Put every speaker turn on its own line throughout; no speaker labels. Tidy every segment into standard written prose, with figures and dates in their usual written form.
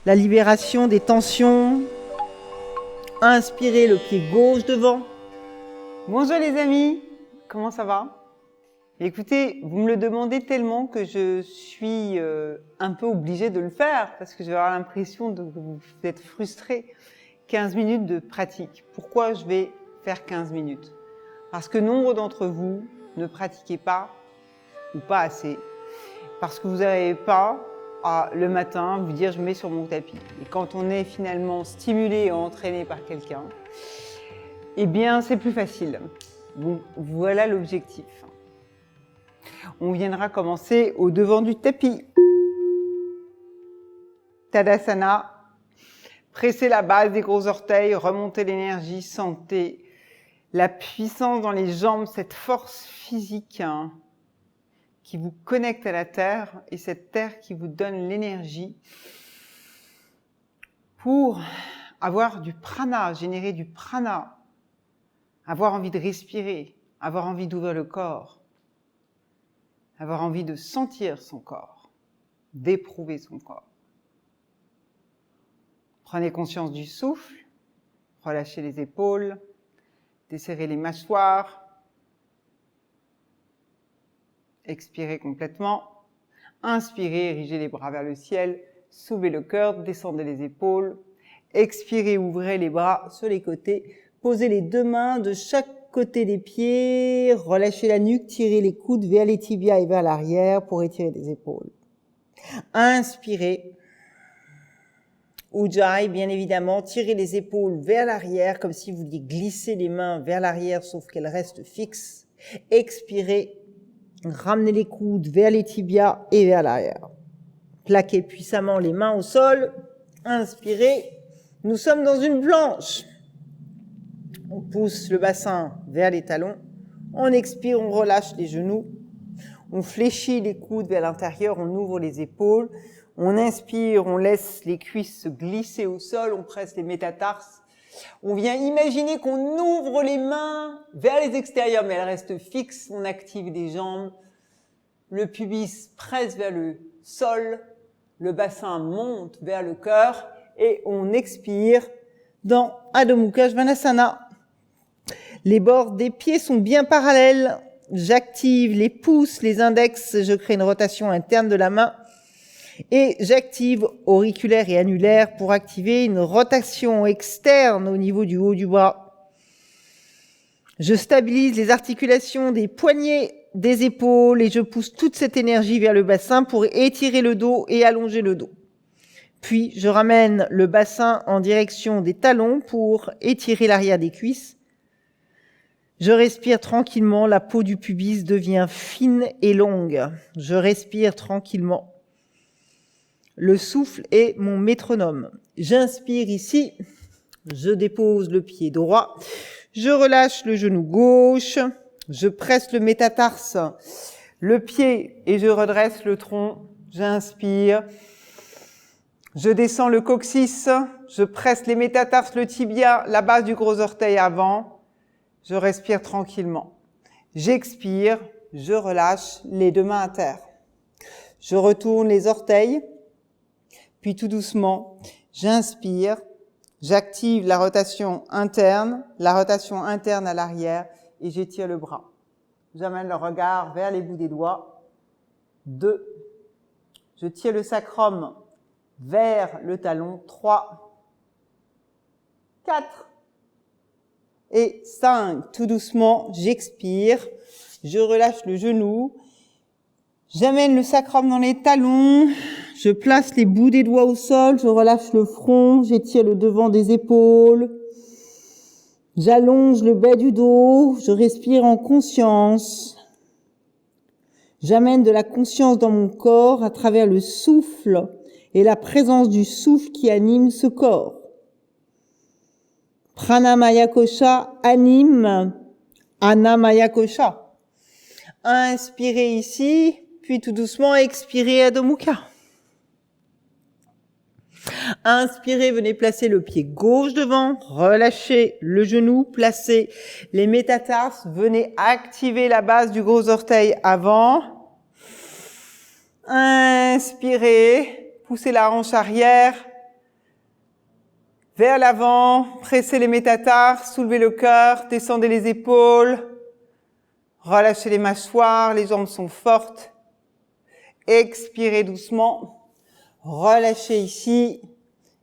la libération des tensions. Inspirez le pied gauche devant. Bonjour les amis, comment ça va? Écoutez, vous me le demandez tellement que je suis un peu obligée de le faire parce que je vais avoir l'impression que vous êtes frustrés. 15 minutes de pratique. Pourquoi je vais faire 15 minutes? Parce que nombre d'entre vous ne pratiquez pas ou pas assez. Parce que vous n'arrivez pas à, le matin, vous dire je me mets sur mon tapis. Et quand on est finalement stimulé et entraîné par quelqu'un, eh bien c'est plus facile. Donc voilà l'objectif. On viendra commencer au devant du tapis. Tadasana. Pressez la base des gros orteils, remontez l'énergie, sentez la puissance dans les jambes, cette force physique qui vous connecte à la terre et cette terre qui vous donne l'énergie pour avoir du prana, générer du prana, avoir envie de respirer, avoir envie d'ouvrir le corps, avoir envie de sentir son corps, d'éprouver son corps. Prenez conscience du souffle, relâchez les épaules, desserrez les mâchoires, expirez complètement, inspirez, érigez les bras vers le ciel, soulevez le cœur, descendez les épaules, expirez, ouvrez les bras sur les côtés, posez les deux mains de chaque côté des pieds, relâchez la nuque, tirez les coudes vers les tibias et vers l'arrière pour étirer les épaules. Inspirez. Ujjayi, bien évidemment, tirez les épaules vers l'arrière, comme si vous vouliez glisser les mains vers l'arrière, sauf qu'elles restent fixes. Expirez, ramenez les coudes vers les tibias et vers l'arrière. Plaquez puissamment les mains au sol. Inspirez. Nous sommes dans une planche. On pousse le bassin vers les talons. On expire, on relâche les genoux. On fléchit les coudes vers l'intérieur, on ouvre les épaules. On inspire, on laisse les cuisses se glisser au sol, on presse les métatarses. On vient imaginer qu'on ouvre les mains vers les extérieurs, mais elles restent fixes. On active les jambes. Le pubis presse vers le sol. Le bassin monte vers le cœur. Et on expire dans Adho Mukha Svanasana. Les bords des pieds sont bien parallèles. J'active les pouces, les index. Je crée une rotation interne de la main. Et j'active auriculaire et annulaire pour activer une rotation externe au niveau du haut du bras. Je stabilise les articulations des poignets, des épaules et je pousse toute cette énergie vers le bassin pour étirer le dos et allonger le dos. Puis je ramène le bassin en direction des talons pour étirer l'arrière des cuisses. Je respire tranquillement, la peau du pubis devient fine et longue. Je respire tranquillement. Le souffle est mon métronome. J'inspire ici, je dépose le pied droit, je relâche le genou gauche, je presse le métatarse, le pied et je redresse le tronc. J'inspire, je descends le coccyx, je presse les métatarses, le tibia, la base du gros orteil avant, je respire tranquillement. J'expire, je relâche les deux mains à terre. Je retourne les orteils. Puis tout doucement, j'inspire, j'active la rotation interne à l'arrière et j'étire le bras. J'amène le regard vers les bouts des doigts. 2. Je tire le sacrum vers le talon. 3. 4. Et 5. Tout doucement, j'expire, je relâche le genou. J'amène le sacrum dans les talons, je place les bouts des doigts au sol, je relâche le front, j'étire le devant des épaules, j'allonge le bas du dos, je respire en conscience. J'amène de la conscience dans mon corps à travers le souffle et la présence du souffle qui anime ce corps. Pranamaya Kosha anime Anamaya Kosha. Inspirez ici. Puis tout doucement, expirez Adho Mukha. Inspirez, venez placer le pied gauche devant, relâchez le genou, placez les métatarses, venez activer la base du gros orteil avant. Inspirez, poussez la hanche arrière,
Vers l'avant, pressez les métatars, soulevez le cœur, descendez les épaules, relâchez les mâchoires, les jambes sont fortes. Expirez doucement, relâchez ici,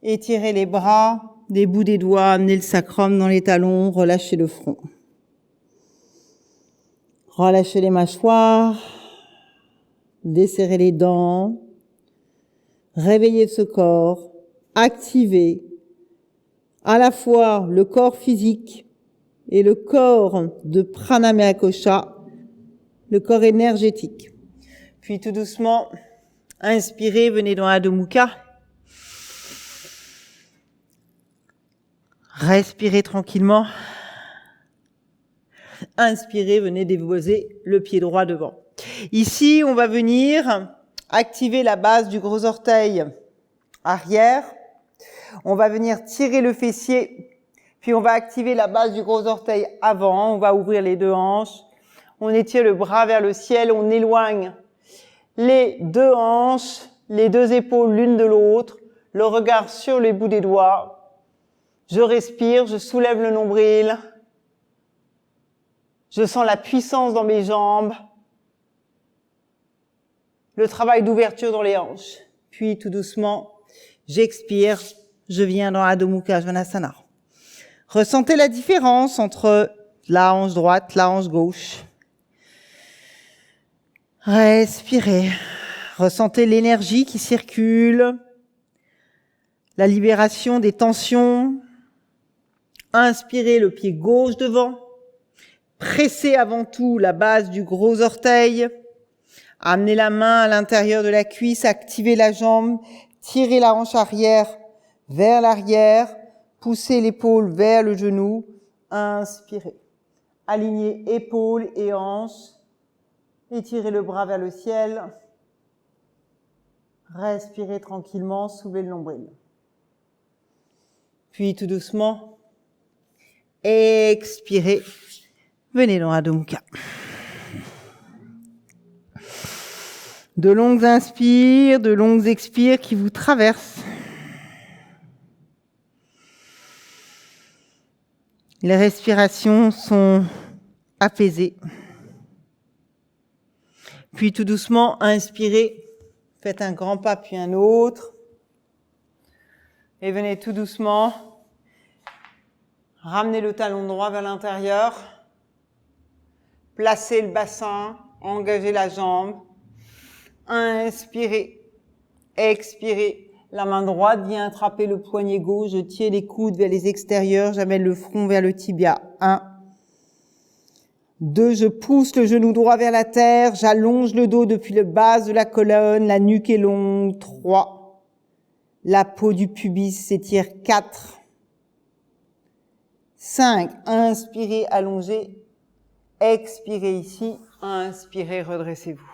étirez les bras, des bouts des doigts, amenez le sacrum dans les talons, relâchez le front. Relâchez les mâchoires, desserrez les dents, réveillez ce corps, activez à la fois le corps physique et le corps de Pranamaya Kosha, le corps énergétique. Puis tout doucement, inspirez, venez dans Adho Mukha. Respirez tranquillement. Inspirez, venez déposer le pied droit devant. Ici, on va venir activer la base du gros orteil arrière. On va venir tirer le fessier, puis on va activer la base du gros orteil avant. On va ouvrir les deux hanches. On étire le bras vers le ciel, on éloigne les deux hanches, les deux épaules l'une de l'autre, le regard sur les bouts des doigts. Je respire, je soulève le nombril. Je sens la puissance dans mes jambes. Le travail d'ouverture dans les hanches. Puis tout doucement, j'expire. Je viens dans Adho Mukha Svanasana. Ressentez la différence entre la hanche droite, la hanche gauche. Respirez. Ressentez l'énergie qui circule. La libération des tensions. Inspirez le pied gauche devant. Pressez avant tout la base du gros orteil. Amenez la main à l'intérieur de la cuisse, activez la jambe, tirez la hanche arrière vers l'arrière, poussez l'épaule vers le genou, inspirez. Alignez épaules et hanches, étirez le bras vers le ciel, respirez tranquillement, soulevez le nombril. Puis tout doucement, expirez, venez dans Adho Mukha. De longues inspires, de longues expires qui vous traversent. Les respirations sont apaisées. Puis tout doucement, inspirez. Faites un grand pas puis un autre. Et venez tout doucement. Ramenez le talon droit vers l'intérieur. Placez le bassin. Engagez la jambe. Inspirez. Expirez. La main droite vient attraper le poignet gauche. Je tiens les coudes vers les extérieurs. J'amène le front vers le tibia. 1. 2. Je pousse le genou droit vers la terre. J'allonge le dos depuis le bas de la colonne. La nuque est longue. 3. La peau du pubis s'étire. 4. 5. Inspirez, allongez. Expirez ici. Inspirez, redressez-vous.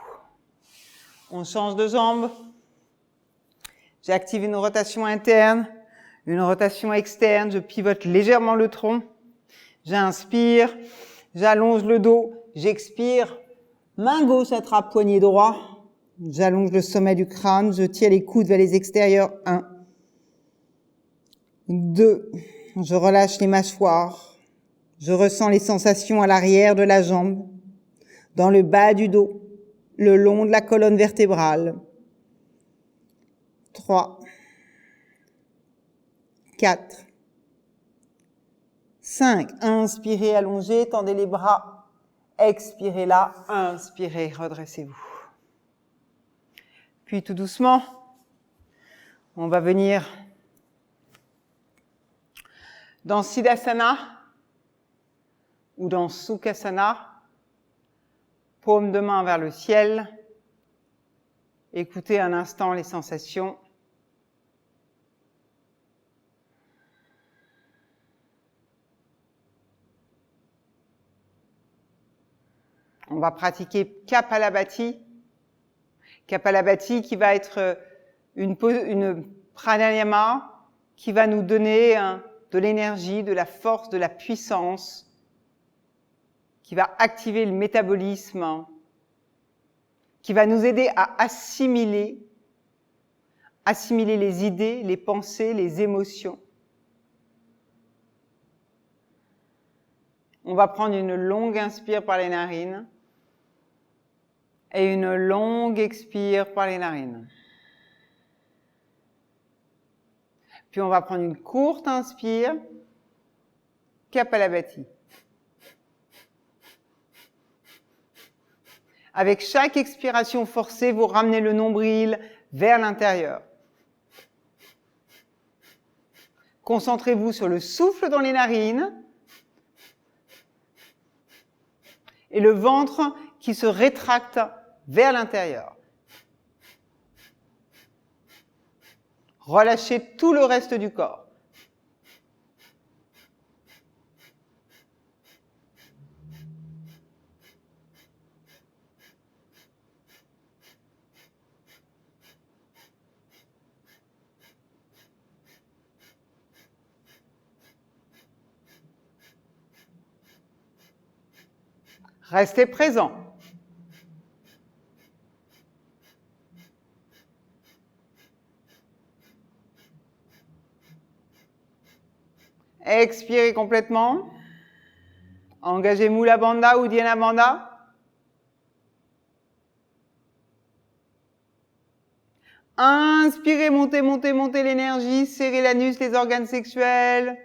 On change de jambe. J'active une rotation interne, une rotation externe. Je pivote légèrement le tronc. J'inspire, j'allonge le dos. J'expire. Main gauche attrape poignet droit. J'allonge le sommet du crâne. Je tire les coudes vers les extérieurs. 1. 2. Je relâche les mâchoires. Je ressens les sensations à l'arrière de la jambe, dans le bas du dos, le long de la colonne vertébrale. 3, 4, 5. Inspirez, allongez, tendez les bras. Expirez là, inspirez, redressez-vous. Puis tout doucement, on va venir dans Siddhasana ou dans Sukhasana. Paume de main vers le ciel. Écoutez un instant les sensations. On va pratiquer Kapalabhati. Kapalabhati qui va être une pranayama qui va nous donner de l'énergie, de la force, de la puissance, qui va activer le métabolisme, qui va nous aider à assimiler les idées, les pensées, les émotions.
On va prendre une longue inspire par les narines et une longue expire par les narines. Puis on va prendre une courte inspire, Kapalabhati. Avec chaque expiration forcée, vous ramenez le nombril vers l'intérieur. Concentrez-vous sur le souffle dans les narines et le ventre qui se rétracte vers l'intérieur. Relâchez tout le reste du corps. Restez présent. Expirez complètement. Engagez Mula Bandha ou Dhyana Bandha. Inspirez, montez, montez, montez l'énergie. Serrez l'anus, les organes sexuels.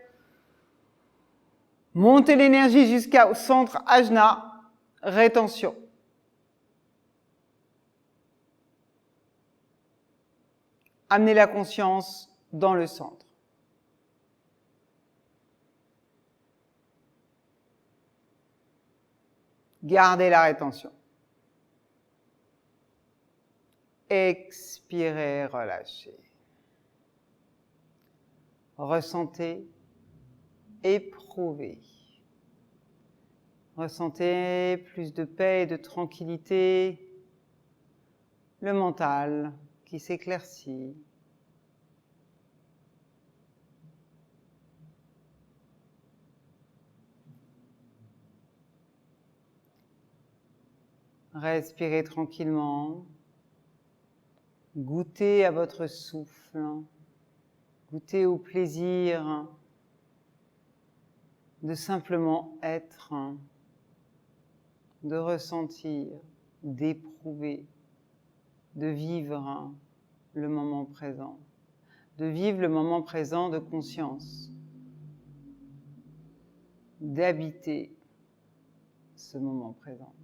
Montez l'énergie jusqu'au centre ajna. Rétention. Amenez la conscience dans le centre. Gardez la rétention. Expirez, relâchez. Ressentez, éprouvez. Ressentez plus de paix et de tranquillité. Le mental qui s'éclaircit. Respirez tranquillement. Goûtez à votre souffle. Goûtez au plaisir de simplement être, de ressentir, d'éprouver, de vivre le moment présent. De vivre le moment présent de conscience. D'habiter ce moment présent.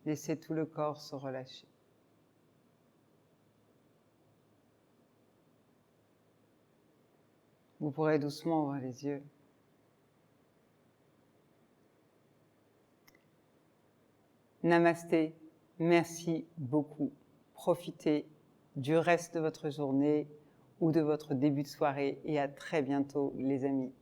Laissez tout le corps se relâcher. Vous pourrez doucement ouvrir les yeux. Namasté, merci beaucoup. Profitez du reste de votre journée ou de votre début de soirée et à très bientôt les amis.